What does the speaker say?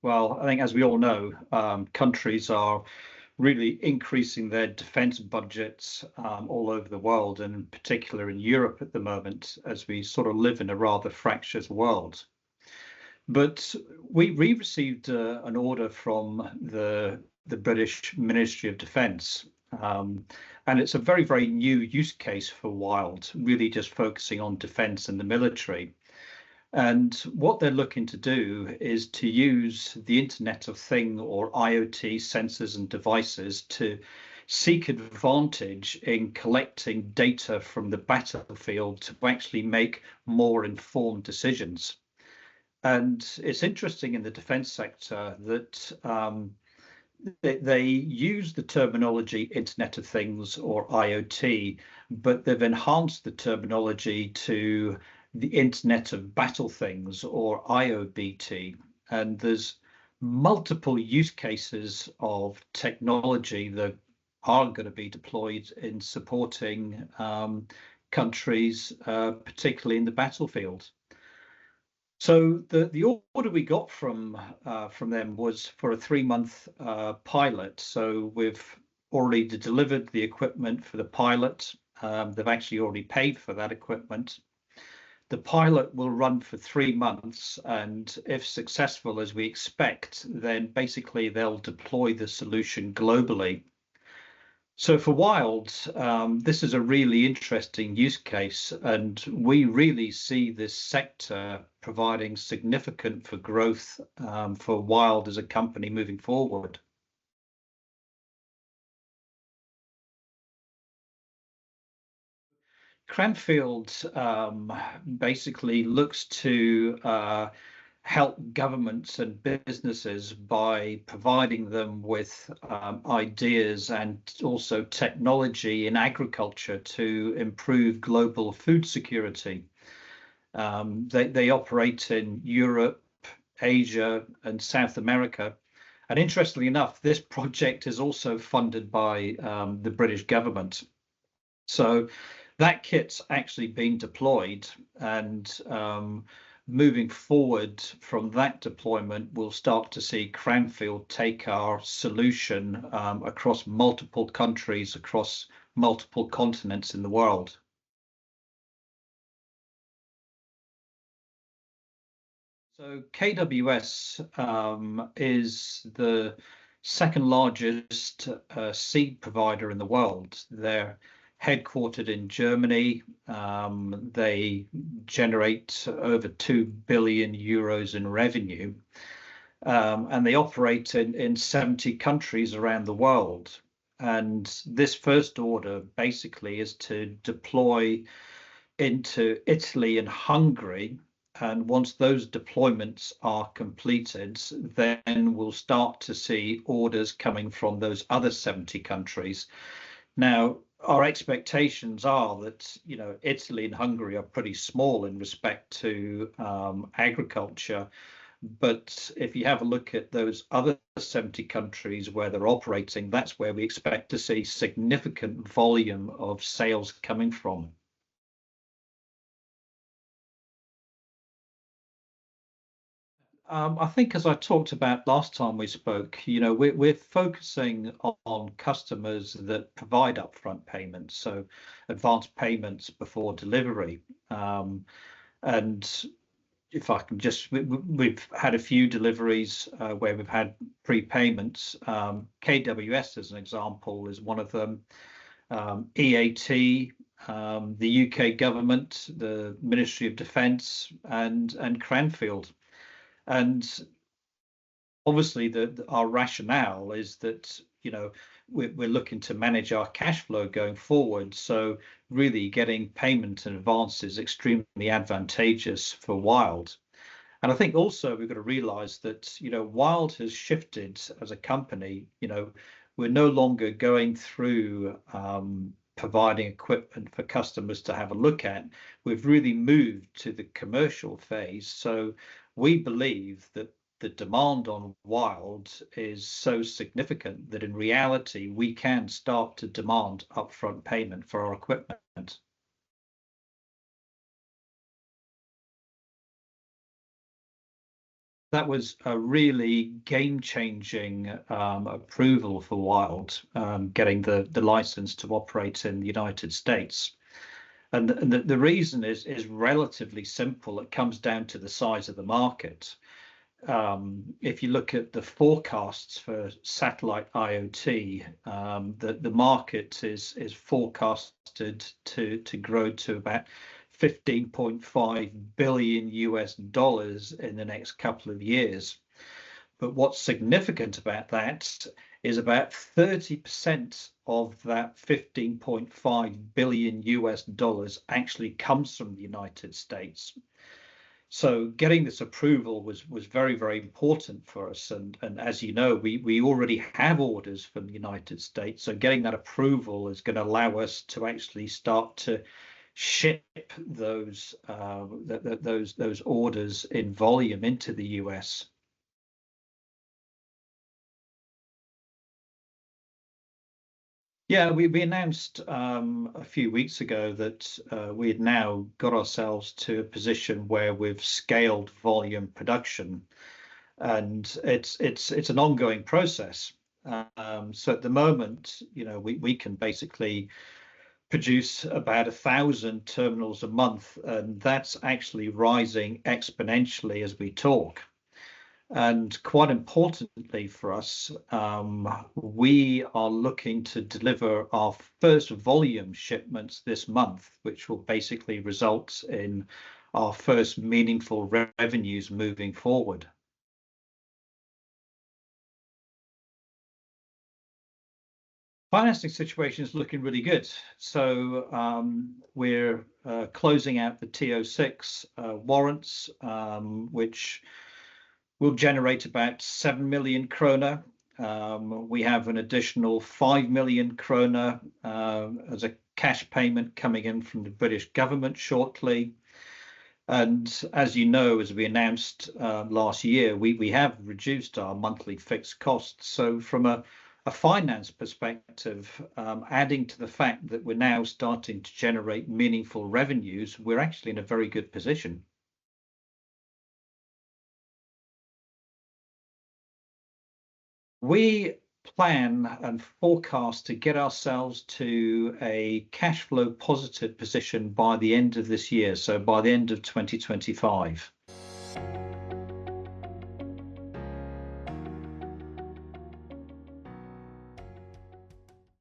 Well, I think, as we all know, countries are really increasing their defense budgets all over the world, and in particular in Europe at the moment, as we sort of live in a rather fractious world. But we received an order from the British Ministry of Defence, and it's a very, very new use case for Wyld, really just focusing on defence and the military. And what they're looking to do is to use the Internet of Things, or IoT, sensors and devices to seek advantage in collecting data from the battlefield to actually make more informed decisions. And it's interesting in the defense sector that they use the terminology Internet of Things or IoT, but they've enhanced the terminology to the Internet of Battle Things, or IOBT. And there's multiple use cases of technology that are going to be deployed in supporting countries, particularly in the battlefield. So the order we got from them was for a 3-month pilot. So we've already delivered the equipment for the pilot. They've actually already paid for that equipment. The pilot will run for 3 months, and if successful, as we expect, then basically they'll deploy the solution globally. So for Wyld, this is a really interesting use case, and we really see this sector providing significant for growth for Wyld as a company moving forward. Cranfield basically looks to help governments and businesses by providing them with ideas and also technology in agriculture to improve global food security. They operate in Europe, Asia, and South America. And interestingly enough, this project is also funded by the British government. So that kit's actually been deployed, and moving forward from that deployment, we'll start to see Cranfield take our solution across multiple countries, across multiple continents in the world. So KWS is the second largest seed provider in the world. They're headquartered in Germany. They generate over 2 billion euros in revenue, and they operate in 70 countries around the world. And this first order basically is to deploy into Italy and Hungary. And once those deployments are completed, then we'll start to see orders coming from those other 70 countries. Now, our expectations are that, Italy and Hungary are pretty small in respect to agriculture. But if you have a look at those other 70 countries where they're operating, that's where we expect to see significant volume of sales coming from. I think, as I talked about last time we spoke, we're focusing on customers that provide upfront payments, so advanced payments before delivery. And if I can just, we've had a few deliveries where we've had prepayments. KWS, as an example, is one of them. EAT, the UK government, the Ministry of Defence, and Cranfield. And obviously, our rationale is that we're looking to manage our cash flow going forward. So really, getting payment in advance is extremely advantageous for Wyld. And I think also we've got to realise that Wyld has shifted as a company. We're no longer going through providing equipment for customers to have a look at. We've really moved to the commercial phase. So we believe that the demand on Wyld is so significant that in reality, we can start to demand upfront payment for our equipment. that was a really game-changing approval for Wyld, getting the license to operate in the United States. And the reason is relatively simple. It comes down to the size of the market. If you look at the forecasts for satellite IoT, the market is forecasted to grow to about $15.5 billion in the next couple of years. But what's significant about that is about 30% of that $15.5 billion actually comes from the United States. So getting this approval was very, very important for us. And as you know, we already have orders from the United States. So getting that approval is going to allow us to actually start to ship those orders in volume into the US. Yeah, we announced a few weeks ago that we had now got ourselves to a position where we've scaled volume production, and it's an ongoing process. So at the moment, we can basically produce about 1,000 terminals a month, and that's actually rising exponentially as we talk. And quite importantly for us, we are looking to deliver our first volume shipments this month, which will basically result in our first meaningful revenues moving forward. Financing situation is looking really good. So we're closing out the TO6 warrants, which will generate about 7 million kroner. We have an additional 5 million kroner as a cash payment coming in from the British government shortly. And as you know, as we announced last year, we have reduced our monthly fixed costs. So from a finance perspective, adding to the fact that we're now starting to generate meaningful revenues, we're actually in a very good position. We plan and forecast to get ourselves to a cash flow positive position by the end of this year, so by the end of 2025.